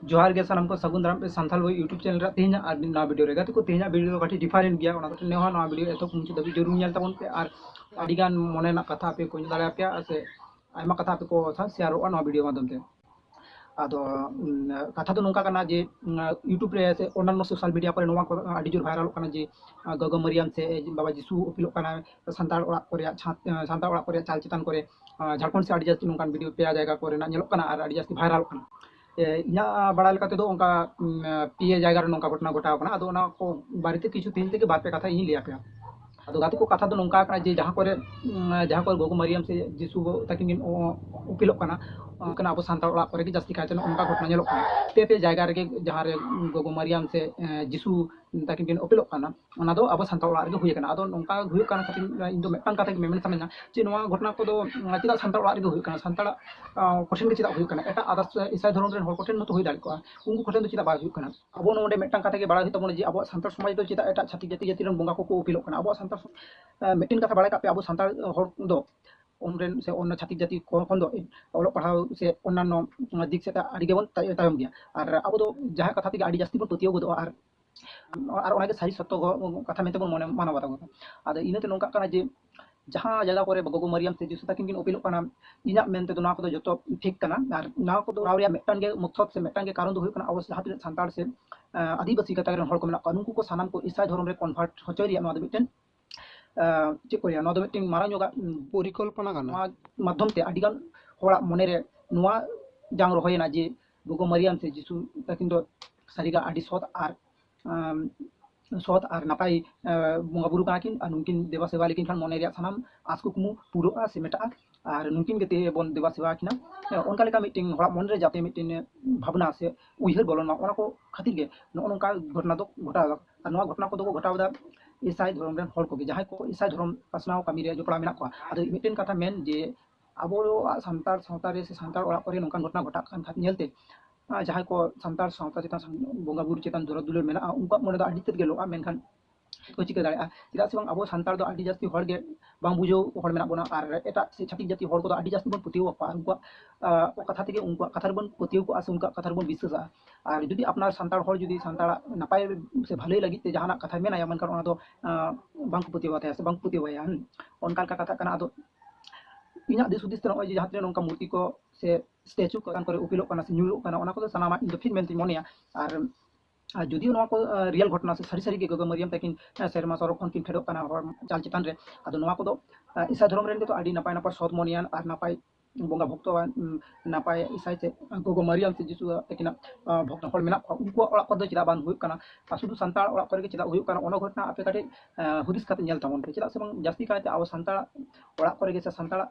जोहार गे सानम को सगुन दाराम पे संथाल यूट्यूब चैनल रे तेहना आर ना वीडियो रेगा तो तेहना वीडियो काटी डिफरेंट गया ओना तो नेहा ना वीडियो एतो मुंचे दबी जरूर नेल ताबन पे आर आदिगान मने ना कथा पे को दाड़ा पे से आयमा कथा पे को सा शेयर ना वीडियो माध्यम ते आदो कथा तो नोंका कना जे यूट्यूब रे से अन्य सोशल मीडिया पर नोवा को आदि जोर वायरल कना जे गगो मरियम से बाबा जिसु उपिलो कना संताल ओड़ा करे संताल ओड़ा करे चाल चितान करे झारखंड से आदि जास्ती नोंकान वीडियो पे जायगा करे ना नेलो कना आर आदि जास्ती वायरल कना ᱤᱧᱟᱹᱜ ᱵᱟᱲᱟᱭ ᱞᱮᱠᱟ ᱛᱮᱫᱚ ᱚᱱᱠᱟ ᱯᱤᱭᱟᱹ ᱡᱟᱭᱜᱟ ᱨᱮ ᱱᱚᱝᱠᱟ ᱜᱷᱚᱴᱚᱱᱟ ᱜᱷᱚᱴᱟᱣ ᱠᱟᱱᱟ ᱟᱫᱚ ᱚᱱᱟ ᱠᱚ ᱵᱟᱨᱮᱛᱮ ᱠᱤᱪᱷᱩ ᱛᱮᱦᱮᱧ ᱛᱮᱜᱮ ᱵᱟᱨ ᱯᱮ ᱠᱟᱛᱷᱟ ᱤᱧ ᱞᱟᱹᱭ ᱟᱯᱮᱭᱟ ᱟᱫᱚ ᱜᱟᱛᱮ ᱠᱚ ᱠᱟᱛᱷᱟ ᱫᱚ ᱱᱚᱝᱠᱟ ᱠᱟᱱᱟ ᱡᱮ ᱡᱟᱦᱟᱸ ᱠᱚᱨᱮ ᱜᱚᱜᱚ ᱢᱟᱨᱤᱭᱟᱢ ᱥᱮ ᱡᱤᱥᱩ ᱛᱟᱹᱠᱤᱱ ᱠᱤᱱ ᱩᱯᱤᱞᱚᱜ ᱠᱟᱱᱟ ᱚᱱᱠᱟᱱᱟᱜ ᱟᱵᱚ ᱥᱟᱱᱛᱟᱲ ᱚᱲᱟᱜ ᱠᱚᱨᱮ ᱜᱮ ᱡᱟᱹᱥᱛᱤ ᱠᱟᱭᱛᱮ ᱚᱱᱠᱟ ᱜᱷᱚᱴᱚᱱᱟ ᱧᱮᱞᱚᱜ ᱠᱟᱱᱟ ᱯᱮ ᱡᱟᱭᱜᱟ ᱨᱮᱜᱮ ᱡᱟᱦᱟᱸ ᱨᱮ ᱜᱚᱜᱚ ᱢᱟᱨᱤᱭᱟᱢ ᱥᱮ ᱡᱤᱥᱩ ᱛᱟᱹᱠᱤᱱ ᱠᱤᱱ ᱩᱯᱤᱞᱚᱜ ᱠᱟᱱᱟ ᱚᱱᱟ ᱫᱚ ᱟᱵᱚ ᱥᱟᱱᱛᱟᱲ ᱚᱲᱟᱜ ᱨᱮᱜᱮ ᱦᱩᱭ ᱠᱟᱱᱟ ᱟᱫᱚ ᱱᱚᱝᱠᱟ ᱦᱩᱭᱩᱜ ᱠᱟᱱ ᱠᱷᱟᱹᱛᱤᱨ ᱤᱧ ᱫᱚ ᱢᱤᱫᱴᱟᱝ ᱠᱟᱛᱷᱟ ᱜᱮ ᱢᱮᱢᱮᱱ ᱥᱟᱱᱟᱧᱟ ᱡᱮ ᱱᱚᱣᱟ ᱜᱷᱚᱴᱚᱱᱟ ᱠᱚᱫᱚ ᱪᱮᱫᱟᱜ ᱥᱟᱱᱛᱟᱲ ᱚᱲᱟᱜ ᱨᱮᱜᱮ ᱦᱩᱭᱩᱜ ᱠᱟᱱᱟ ᱥᱟᱱᱛᱟᱲᱟᱜ ᱠᱚᱴᱷᱮᱱ ᱜᱮ ᱪᱮᱫᱟᱜ ᱦᱩᱭᱩᱜ ᱠᱟᱱᱟ ᱮᱴᱟᱜ ᱟᱫᱟᱨᱥ ᱤᱥᱟᱹᱭ ᱫᱷᱚᱨᱚᱢ ᱨᱮᱱ ᱦᱚᱲ ᱠᱚᱴᱷᱮᱱ ᱢᱟᱛᱚ ᱦᱩᱭ ᱫᱟᱲᱮ ᱠᱚᱜᱼᱟ ᱩᱱᱠᱩ ᱠᱚᱴᱷᱮᱱ ᱫᱚ ᱪᱮᱫᱟᱜ ᱵᱟᱭ ᱦᱩᱭᱩᱜ ᱠᱟᱱᱟ ᱟᱵᱚ ᱱᱚᱰᱮ ᱢᱤᱫᱴᱟᱝ ᱠᱟᱛᱷᱟ ᱜᱮ ᱵᱟᱲᱟᱭ ᱦᱩᱭᱩᱜ ᱛᱟᱵᱚᱱᱟ ᱡᱮ ᱟᱵᱚᱣᱟᱜ ᱥᱟᱱᱛᱟᱲ ᱥᱚᱢᱟᱡᱽ ᱫᱚ ᱪᱮᱫᱟᱜ ᱮᱴᱟᱜ ᱪᱷᱟᱹᱛᱤᱠ ᱡᱟᱹᱛᱤ ᱨᱮᱱ ᱵᱚᱸᱜᱟ ᱠᱚᱠᱚ ᱩᱯᱤᱞᱚᱜ ᱠᱟᱱᱟ ᱟᱵᱚᱣᱟᱜ ᱥᱟᱱᱛᱟᱲ ᱢᱤᱫᱴᱮᱱ ᱠᱟᱛᱷᱟ ᱵᱟᱲᱟᱭ ᱠᱟᱜ ᱯᱮ ᱟᱵᱚ ᱥᱟᱱᱛᱟᱲ ᱦᱚᱲ ᱫᱚ ᱩᱱᱨᱮᱱ ᱥᱮ ᱚন্য ᱪᱷᱟᱹᱛᱤक ᱡᱟᱹᱛᱤ ᱠᱷᱚᱱ ᱫᱚ ᱚᱞᱚᱜ ᱯᱟᱲᱦᱟᱣ ᱥᱮ ᱚন্যান্য ᱫᱤᱠ ᱥᱮᱫ ᱟᱹᱰᱤ ᱜᱮᱵᱚᱱ ᱛᱟᱭᱚᱢ ᱜᱮᱭᱟ ᱟᱨ ᱟᱵᱚ ᱫᱚ ᱡᱟᱦᱟᱸ ᱠᱟᱛᱷᱟ ᱛᱮᱜᱮ ᱟᱹᱰᱤ ᱡᱟᱹᱥᱛᱤ ᱵᱚᱱ ᱯᱟᱹᱛᱭᱟᱹᱣ ᱜᱚᱫᱚᱜᱼᱟ ᱟᱨ ᱚᱱᱟᱜᱮ ᱥᱟᱹᱨᱤ ᱥᱚᱛᱛᱚ ᱠᱟᱛᱷᱟ ᱢᱮᱱᱛᱮ ᱵᱚᱱ ᱢᱟᱱᱟᱣ ᱵᱟᱛᱟᱣᱟ ᱟᱫᱚ ᱤᱱᱟᱹᱛᱮ ᱱᱚᱝᱠᱟ ᱠᱟᱱᱟ ᱡᱮ ᱡᱟᱦᱟᱸ ᱡᱟᱭᱜᱟ ᱠᱚᱨᱮ ᱜᱚᱜᱚ ᱢᱟᱨᱤᱭᱟᱢ ᱥᱮ ᱡᱤᱥᱩ ᱛᱟᱹᱠᱤᱱ ᱠᱤᱱ ᱩᱯᱤᱞᱚᱜ ᱠᱟᱱᱟ ᱤᱧᱟᱹᱜ ᱢᱮᱱ ᱛᱮᱫᱚ ᱱᱚᱣᱟ ᱠᱚᱫᱚ ᱡᱚᱛᱚ ᱴᱷᱤᱠ ᱠᱟᱱᱟ ᱟᱨ ᱱᱚᱣᱟ ᱠᱚᱫᱚ ᱨᱟᱣ ᱨᱮᱭᱟᱜ ᱢᱤᱫᱴᱟᱝ ᱜᱮ ᱢᱚᱠᱥᱚᱫ ᱥᱮ ᱢᱤᱫᱴᱟᱝ ᱜᱮ ᱠᱟᱨᱚᱱ ᱫᱚ ᱦᱩᱭᱩᱜ ᱠᱟᱱᱟ ᱟᱵᱚ ᱡᱟᱦᱟᱸ ᱛᱤᱱᱟᱹᱜ ᱥᱟᱱᱛᱟᱲ ᱥᱮ आदिवासी गाताक रन हर को मेना नुकु को सानाम को ईसाई धर्म रे कन्भार्ट होचोय रिया नोआ दो मिटन चेक को रिया नोआ दो मिटन मारां योगा परिकल्पना गाना माध्यम ते आदिगान होड़ा मने रे नोआ जांग रहोयना जे गोगो मरियम से जिसु ताकिन दो सारिगा आदि सौत और नापाय बंगा बुरु काकिन नुकिन देवा सेवा लेकिन खान मने रिया सानाम आसकु कुमु पुरोआ से मेटा और नुकिन के ते बन देवा सेवा किना उनका लेका मीटिंग हड़ा मन रे जाते मीटिंग भावना से उइहर बोलन मा को खातिर गे नोका घटना दो घटा और नोआ घटना को दो घटावदा ईसाई धर्म रेन हर को जहां को ईसाई धर्म पासनाव कामी रे जोपड़ा मेना को आदो मीटिंग कथा मेन जे आबो संतार सावता रे से संतार ओड़ा करे नोका घटना घटा खान खात नेलते जहां को संतार सावता चितान बंगा बुरु चितान दुरद दुलर मेना उनका मन दा आदि तेद गेलो मेनखान को चिका दाड़ा चिदा से बांग आबो संतार दो आदि जास्ती हर गे बांग बुझो हर मेना बोना और एटा से छातिक जाति हर को आदि जास्ती बन पुतियो को उनका कथा থেকে उनका कथा बन पुतियो को आसे उनका कथा बन विश्वासा और जदि अपना संतार हर जदि संतार नापाय से भले लगी ते जहाना कथा मेना या मनकर ओना दो बांग पुतियो बाते से बांग पुतियो या उनका कथा कना दो इना दिस उदिस तना ओय जहां नोंका मूर्ति को से स्टैचू को कान करे उपिलो कना से न्यूलो कना ओना को सानामा इन फिट मेनती मोनिया और जुदियो नोआ को रियल घटना से सारी सारी के गगो मरियम तकिन सेरमा सरक खन किन फेडो कना हर चाल चितान रे आदो नोआ को दो ईसा धर्म रेन तो आदि नापाय नापाय सत मोनियान और नापाय बंगा भक्तवान नापाय ईसाई से गगो मरियम से जिसु तकिना भक्त हर मेना उनको ओड़ा को दो चिदा बान हुय कना सुदु संताल ओड़ा करे चिदा हुय कना ओनो घटना आपे काटे हुदिस खाते नेल तामन पे चिदा से बंग जास्ती काते आबो संताल ओड़ा करे से संताल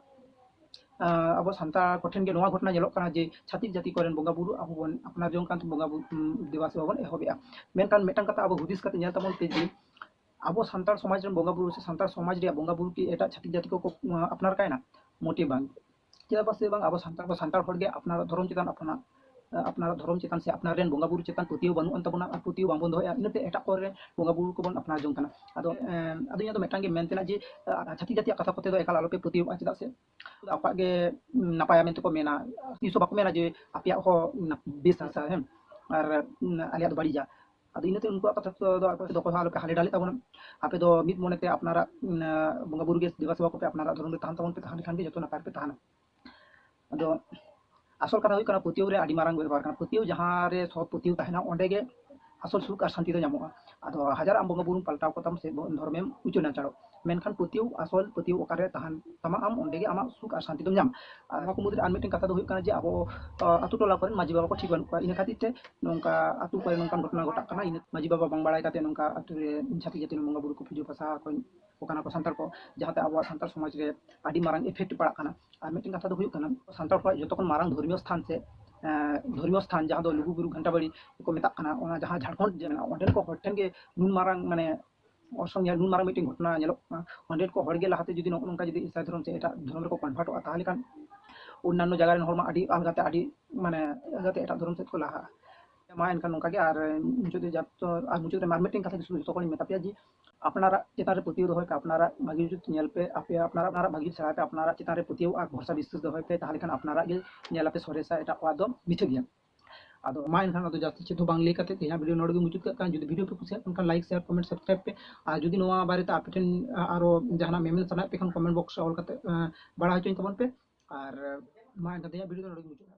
अब सानतार कठिन के नोआ घटना जेलोक कना जे छातिक जाति कोरेन बंगा बुरु अब बन अपना जों कान बंगा देवा सेवा बन एहोबेआ मेनकान मेटांग कथा अब हुदिस कते नेल तामन ते जे अब सानतार समाज रेन बंगा बुरु से सानतार समाज रे बंगा बुरु की एटा छातिक जाति को अपनार कायना मोटे बांग चेदा पासे बांग अब सानतार हर गे अपना धर्म चितान अपना धर्म चितान से अपना रेन बंगा बुरु चितान पुतियो बानु अन तबना पुतियो बांबन दोया इनते एटा कोरे बंगा बुरु को बन अपना जों काना आदो आदो या तो मेटांग गे मेनतेना जे छातिक जाति कथा कोते दो एकाल आलोपे पुतियो चिदा से apa ge napaya men ko mena iso bako mena je apia ho bisa sa hem ar alia do barija ado inate unko kata do apa do ko halo ke hale dali tabona ape do mit monete apnara bonga buru ge deva sewa ko pe apnara dhorun tahan tabon pe tahan khan ge joto napar pe tahan ado asol kata huy kana putiyo re adi marang berbar kana putiyo jahan re sob putiyo tahena onde ge asol suk ar shanti do nyamoa ado hajar am bonga buru paltaw ko tam se dhormem uchu na charo मेनखान पुतियो आसल पुतियो ओकारे ताहान तमा आम ओंडे गे आमा सुख are शांति दम जाम आमा को मुद्रे आन meeting कथा दो हुय काना जे आबो अतु टोला कोरेन माजी बाबा को ठीक बानुआ इन खातिर ते नोंका अतु कोरे नोंका घटना घटा काना इन माजी बाबा बांग बाड़ाय काते नोंका अतु रे छाती जाति मंगा बुरु को पुजो पासा को ओकाना को संतार को जहाते आबो संतार समाज रे आदि मारंग इफेक्ट पड़ा काना आर मिटिंग कथा दो हुय काना संतार को जतो कोन मारंग धर्मीय स्थान से धर्मीय स्थान जहां दो लुगु बुरु घंटा बाड़ी को मेता काना ओना जहां झारखंड जे ओंडेन को होटेन गे नुन मारंग माने असंग नुन मारंग मीटिंग घटना नेलो ओंडेन को हड़गे लाहाते जुदी नोंका जुदी ईसाई धर्म से एटा धर्म रे को कन्वर्ट आ ताहले कान अन्यान्य जगह रेन हरमा आदि अलगाते आदि माने अलगाते एटा धर्म से को लाहा मा एनका नोंका गे आर मुचुदे जात आर मुचुदे मार मीटिंग कथा सुदु तो को मेता पिया जी अपनारा चितान रे पुतियो दोय का अपनारा भागी जुत नेल पे आपे अपनारा भागी छरा पे अपनारा चितान रे पुतियो आ भरसा विश्वास दोय पे ताहले कान अपनारा गे नेला पे सरेसा एटा वादो मिथे गिया ᱟᱫᱚ ᱢᱟ ᱮᱱᱠᱷᱟन ᱟᱫᱚ ᱡᱟᱹᱥᱛᱤ ᱪᱮᱫ ᱦᱚᱸ ᱵᱟᱝ ᱞᱟᱹᱭ ᱠᱟᱛᱮ ᱛᱮᱦᱮᱧᱟᱜ ᱵᱷᱤᱰᱤᱭᱳ ᱱᱚᱰᱮ ᱜᱮ ᱢᱩᱪᱟᱹᱫ ᱠᱟᱜ ᱠᱟᱱ ᱡᱩᱫᱤ ᱵᱷᱤᱰᱤᱭᱳ ᱯᱮ ᱠᱩᱥᱤᱭᱟᱜ ᱠᱟᱱ ᱞᱟइक ᱥᱮᱭᱟᱨ ᱠᱚᱢᱮᱱᱴ ᱥᱟᱵᱥᱠᱨᱟइब ᱯᱮ ᱟᱨ ᱡᱩᱫᱤ ᱱᱚᱣᱟ ᱵᱟᱨᱮᱛᱮ ᱟᱯᱮ ᱴᱷᱮᱱ ᱟᱨᱚ ᱡᱟᱦᱟᱱᱟᱜ ᱢᱮᱢᱮᱱ ᱥᱟᱱᱟᱭᱮᱫ ᱯᱮ ᱠᱷᱟᱱ ᱠᱚᱢᱮᱱᱴ ᱵᱚᱠᱥ ᱨᱮ ᱚᱞ ᱠᱟᱛᱮ ᱵᱟᱲᱟᱭ ᱦᱚᱪᱚᱧ ᱛᱟᱵᱚᱱ ᱯᱮ ᱟᱨ ᱢᱟ ᱮᱱᱠᱷᱟᱱ ᱛᱮᱦᱮᱧᱟᱜ ᱵᱷᱤᱰᱤᱭᱳ ᱫᱚ ᱱᱚᱰᱮ ᱜᱮ ᱢᱩᱪᱟᱹᱫ